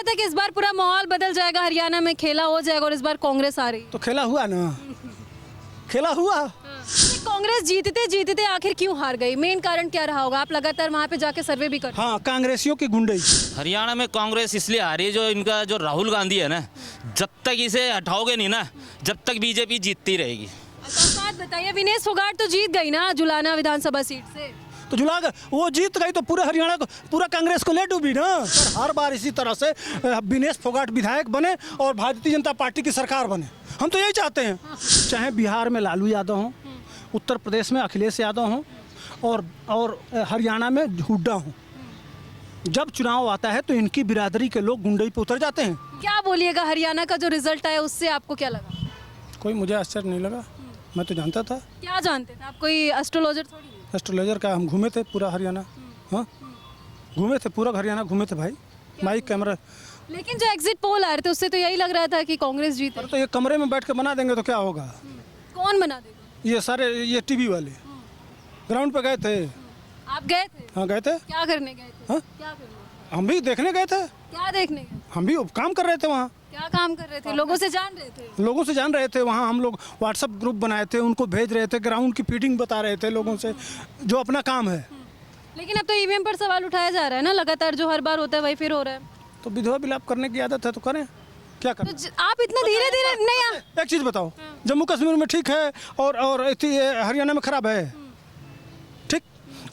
था कि इस बार पूरा माहौल बदल जाएगा, हरियाणा में खेला हो जाएगा और इस बार कांग्रेस आ रही। तो खेला हुआ ना, खेला हुआ। कांग्रेस जीतते जीतते आखिर क्यों हार गई? मेन कारण क्या रहा होगा? आप लगातार वहाँ पे जाके सर्वे भी कर। हाँ, कांग्रेसियों की गुंडई। हरियाणा में कांग्रेस इसलिए आ रही है, जो इनका जो राहुल गांधी है ना, जब तक इसे हटाओगे नहीं ना, जब तक बीजेपी जीतती रहेगी। अच्छा, बात बताइए, विनेश फोगाट तो जीत गई ना जुलाना विधानसभा सीट से। तो जुला वो जीत गई तो पूरे हरियाणा को, पूरा कांग्रेस को ले डूबी ना। पर हर बार इसी तरह से विनेश फोगाट विधायक बने और भारतीय जनता पार्टी की सरकार बने। हम तो यही चाहते हैं, चाहे बिहार में लालू यादव हों, उत्तर प्रदेश में अखिलेश यादव हों और हरियाणा में हुड्डा हों। जब चुनाव आता है तो इनकी बिरादरी के लोग गुंडई पे उतर जाते हैं। क्या बोलिएगा, हरियाणा का जो रिजल्ट आया उससे आपको क्या लगा? कोई मुझे आश्चर्य नहीं लगा, मैं तो जानता था। क्या जानते थे आप? कोई एस्ट्रोलॉजर थोड़ी है। एस्ट्रोलॉजर का हम घूमे थे पूरा हरियाणा। हाँ, घूमे थे पूरा हरियाणा, घूमे थे भाई, माइक कैमरा। लेकिन जो एग्जिट पोल आ रहे थे उससे तो यही लग रहा था कि कांग्रेस जीते। तो ये कमरे में बैठ के बना देंगे तो क्या होगा? कौन बना देगा? ये सारे ये टीवी वाले ग्राउंड पे गए थे। आप गए थे? हाँ गए थे। क्या करने गए थे? हाँ? क्या करने? हम भी देखने गए थे, क्या देखने गए? हम भी काम कर रहे थे वहाँ, क्या काम कर रहे थे? लोगों से जान रहे थे? लोगों से जान रहे थे। वहाँ हम लोग व्हाट्सएप ग्रुप बनाए थे, उनको भेज रहे थे, ग्राउंड की फीडिंग बता रहे थे लोगों से, जो अपना काम है। लेकिन अब तो ईवीएम पर सवाल उठाया जा रहा है ना, लगातार जो हर बार होता है वही फिर हो रहा है। तो विधवा विलाप करने की आदत है तो करें, क्या करें? आप इतना धीरे धीरे नहीं एक चीज़ बताओ, जम्मू कश्मीर में ठीक है और हरियाणा में खराब है, ठीक?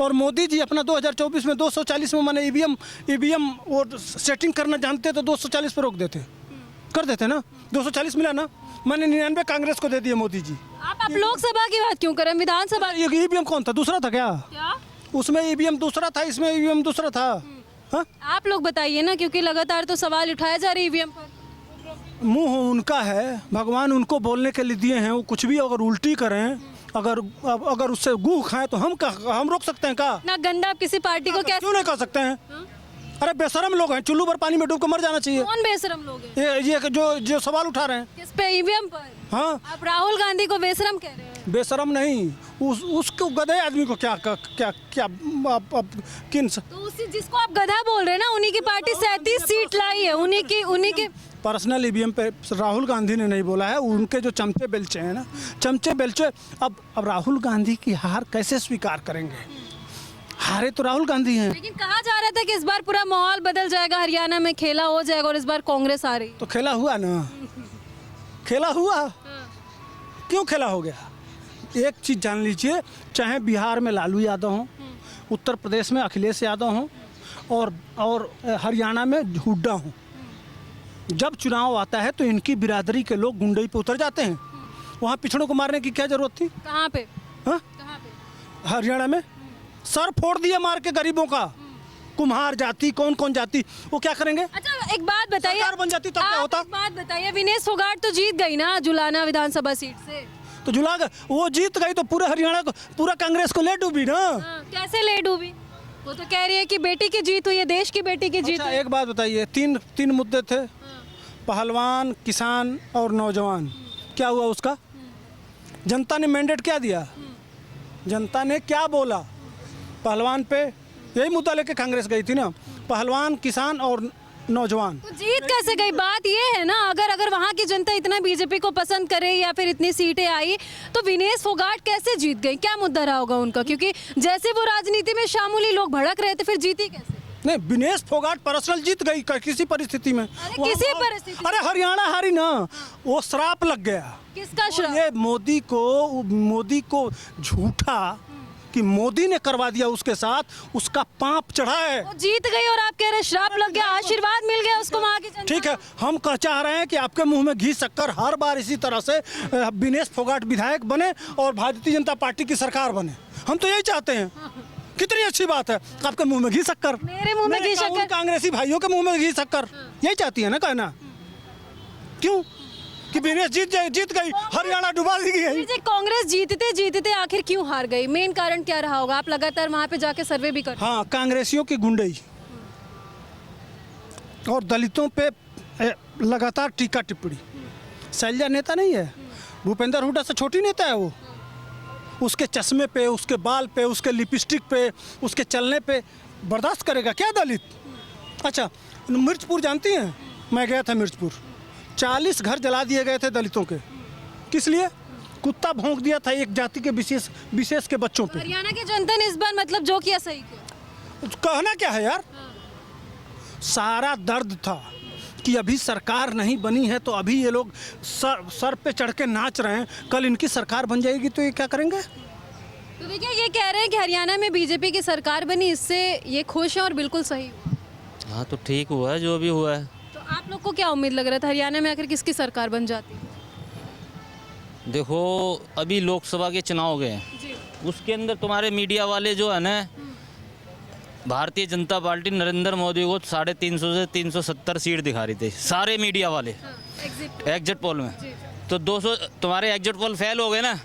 और मोदी जी अपना 2024 में 240 में मैंने ईवीएम वो सेटिंग करना जानते तो 240 पे रोक देते, कर देते ना। 240 मिला ना, मैंने 99 कांग्रेस को दे दिए मोदी जी। आप लोकसभा की बात क्यों करें? विधानसभा ये ईवीएम कौन था? दूसरा था क्या? उसमें ईवीएम दूसरा था, इसमें ईवीएम दूसरा था। हाँ, आप लोग बताइए ना, क्योंकि लगातार तो सवाल उठाए जा रहे ईवीएम पर। मुंह उनका है, भगवान उनको बोलने के लिए दिए हैं। वो कुछ भी अगर उल्टी करें, अगर उससे गुह खाएं तो हम रोक सकते हैं क्या? ना गंदा आप किसी पार्टी को कैसे? क्यों नहीं कर सकते हैं? अरे बेशरम लोग हैं, चुल्लू भर पानी में डूब कर मर जाना चाहिए। कौन बेशरम लोग हैं? ये जो सवाल उठा रहे हैं किस पे? ईवीएम पर? हाँ, आप राहुल गांधी को बेशरम कह रहे हैं? बेशरम नहीं, उसको गधे आदमी को क्या क्या क्या किन तो उसी जिसको आप गधा बोल रहे हैं ना, उन्हीं की पार्टी 37 सीट लाई है, उन्हीं की पर्सनल ईवीएम पे राहुल गांधी ने नहीं बोला है, उनके जो चमचे बेलचे हैं ना, चमचे बेलचे। अब राहुल गांधी की हार कैसे स्वीकार करेंगे? हारे तो राहुल गांधी हैं। लेकिन कहा जा रहा था कि इस बार पूरा माहौल बदल जाएगा, हरियाणा में खेला हो जाएगा और इस बार कांग्रेस आ रही। तो खेला हुआ ना, खेला हुआ। क्यों खेला हो गया? एक चीज़ जान लीजिए, चाहे बिहार में लालू यादव हों, उत्तर प्रदेश में अखिलेश यादव हों और हरियाणा में हुड्डा हों, जब चुनाव आता है तो इनकी बिरादरी के लोग गुंडई पे उतर जाते हैं। वहाँ पिछड़ों को मारने की क्या जरूरत थी? कहाँ पे? हाँ, कहाँ पे? हरियाणा में सर फोड़ दिया मार के गरीबों का। कुम्हार जाति, कौन कौन जाति, वो क्या करेंगे? अच्छा, एक बात बताइए, सरकार बन जाती तब क्या होता? एक बात बताइए, विनेश फोगाट तो जीत गई ना जुलाना विधानसभा सीट से। तो जुला वो जीत गई तो पूरे हरियाणा को, पूरा कांग्रेस को ले डूबी ना। कैसे ले डूबी? वो तो कह रही है कि बेटी की जीत हुई है, देश की बेटी की जीत अच्छा, हुई। एक बात बताइए, तीन मुद्दे थे, पहलवान, किसान और नौजवान। क्या हुआ उसका? जनता ने मैंडेट क्या दिया? जनता ने क्या बोला? पहलवान पे यही मुद्दा लेके कांग्रेस गई थी ना, पहलवान, किसान और नौजवान। तो जीत कैसे गई? बात ये है ना, अगर वहाँ की जनता इतना बीजेपी को पसंद करे या फिर इतनी सीटें आई तो विनेश फोगाट कैसे जीत गई? क्या मुद्दा रहा होगा उनका? क्योंकि जैसे वो राजनीति में शामिल लोग भड़क रहे थे, फिर जीती कैसे? नहीं, विनेश फोगाट पर्सनल जीत गई किसी परिस्थिति में। किसी परिस्थिति? अरे हरियाणा हारी ना, वो श्राप लग गया। किसका श्राप? ये मोदी को झूठा कि मोदी ने करवा दिया उसके साथ, उसका पाप चढ़ा है। वो जीत गई और आप कह रहे श्राप लग गया, आशीर्वाद मिल गया उसको वहाँ की जनता। ठीक है, हम चाह रहे हैं कि आपके मुंह में घी शक्कर हर बार इसी तरह से विनेश फोगाट विधायक बने और भारतीय जनता पार्टी की सरकार बने। हम तो यही चाहते हैं। कितनी अच्छी बात है, आपके मुंह में घी शक्कर, मेरे मुंह में घी शक्कर, कांग्रेसी भाइयों के मुंह में घी शक्कर, यही चाहती है ना कहना। क्यों कि विनेश जीत गई, हरियाणा डुबा दी गई। कांग्रेस जीतते जीतते आखिर क्यों हार गई? मेन कारण क्या रहा होगा? आप लगातार वहाँ पे जाके सर्वे भी कर। हाँ, कांग्रेसियों की गुंडई और दलितों पे लगातार टीका टिप्पणी। शैलजा नेता नहीं है, भूपेंद्र हुड्डा से छोटी नेता है वो। उसके चश्मे पे, उसके बाल पे, उसके लिपस्टिक पे, उसके चलने पे बर्दाश्त करेगा क्या दलित? अच्छा, मिर्चपुर जानती हैं? मैं गया था मिर्चपुर, 40 घर जला दिए गए थे दलितों के। किस लिए? कुत्ता भौंक दिया था एक जाति के विशेष के बच्चों पे। हरियाणा की जनता ने इस बार मतलब जो किया सही किया। कहना क्या है यार, सारा दर्द था कि अभी सरकार नहीं बनी है, तो अभी ये लोग सर पे चढ़ के नाच रहे हैं। कल इनकी सरकार बन जाएगी तो ये क्या करेंगे? तो देखिए, ये कह रहे हैं कि हरियाणा में बीजेपी की सरकार बनी, इससे ये खुश हैं और बिल्कुल सही हुआ। हाँ तो ठीक हुआ है जो भी हुआ है। तो आप लोग को क्या उम्मीद लग रहा था हरियाणा में आखिर किसकी सरकार बन जाती? देखो अभी लोकसभा के चुनाव हो गए हैं, जी। उसके अंदर तुम्हारे मीडिया वाले जो है ना, भारतीय जनता पार्टी नरेंद्र मोदी को 350 से 370 सीट दिखा रही थी, सारे मीडिया वाले एग्जिट पोल में। तो 200 तुम्हारे एग्जिट पोल फेल हो गए ना,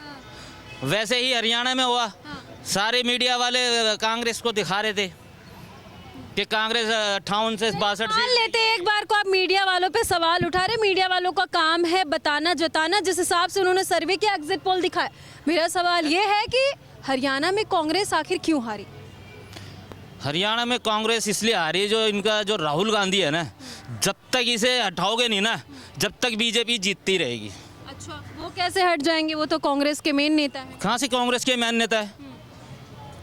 वैसे ही हरियाणा में हुआ। सारे मीडिया वाले कांग्रेस को दिखा रहे थे कि कांग्रेस 58 से 62 मान सीट। लेते हैं एक बार को आप मीडिया वालों पे सवाल उठा रहे, मीडिया वालों का काम है बताना जताना, जिस हिसाब से उन्होंने सर्वे किया, एग्जिट पोल दिखाया। मेरा सवाल ये है कि हरियाणा में कांग्रेस आखिर क्यों हारी? हरियाणा में कांग्रेस इसलिए आ रही है, जो इनका जो राहुल गांधी है ना, जब तक इसे हटाओगे नहीं ना, जब तक बीजेपी जीतती रहेगी। अच्छा, वो कैसे हट जाएंगे? वो तो कांग्रेस के मेन नेता हैं। कहाँ से कांग्रेस के मैन नेता है?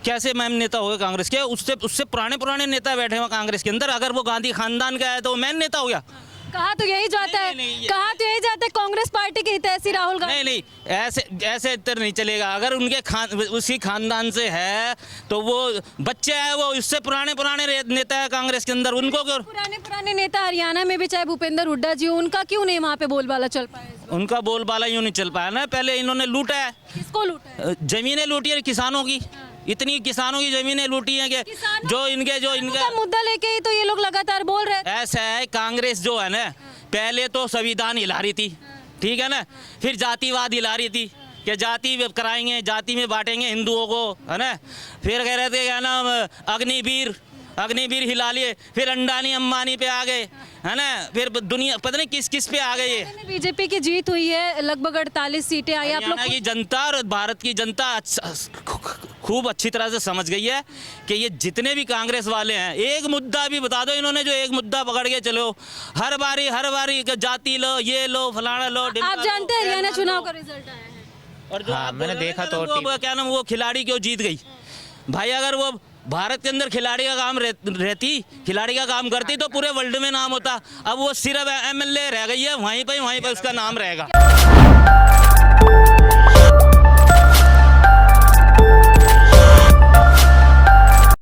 कैसे मैन नेता हो गए कांग्रेस के? उससे पुराने नेता बैठे हुए कांग्रेस के अंदर। अगर वो गांधी खानदान का है तो वो मैन नेता हो गया। कहा तो यही जाता है, कहा तो यही जाता है कांग्रेस पार्टी के हितैषी राहुल गांधी। नहीं, ऐसे इतर नहीं चलेगा। अगर उनके उसी खानदान से है तो वो बच्चे है, वो इससे पुराने नेता है कांग्रेस के अंदर, उनको क्यों? पुराने नेता हरियाणा में भी, चाहे भूपेंद्र हुड्डा जी, उनका क्यों नहीं वहाँ पे बोलबाला चल पाया? उनका बोलबाला यूँ नहीं चल पाया ना। पहले इन्होंने लूटा है, किसको लूटा है? जमीनें लूटी है किसानों की, इतनी किसानों की जमीनें लूटी हैं कि जो इनका मुद्दा लेके ही तो ये लोग लगातार बोल रहे थे। ऐसा है, कांग्रेस जो है ना, पहले तो संविधान हिला रही थी, ठीक है ना, फिर जातिवाद हिला रही थी कि जाति कराएंगे, जाति में बांटेंगे हिंदुओं को, है ना। फिर कह रहे थे क्या नाम, अग्निवीर हिला लिए, फिर अंडानी अंबानी पे आ गए, है ना। फिर दुनिया पता नहीं किस किस पे आ गई है। बीजेपी की जीत हुई है, लगभग 48 सीटें आई। आप लोग हरियाणा की जनता और भारत की जनता खूब अच्छी तरह से समझ गई है कि ये जितने भी कांग्रेस वाले हैं, एक मुद्दा भी बता दो इन्होंने, जो एक मुद्दा पकड़ के चलो, हर बारी जाति लो, ये लो, फलाना लो। आप जानते हैं हरियाणा चुनाव का रिजल्ट आया है? और जो हाँ, आप मैंने बोल रहे देखा थे तो ना, वो क्या नाम, वो खिलाड़ी क्यों जीत गई भाई? अगर वो भारत के अंदर खिलाड़ी का काम रहती, खिलाड़ी का काम करती, तो पूरे वर्ल्ड में नाम होता। अब वो सिर्फ MLA रह गई है, वहीं पे उसका नाम रहेगा।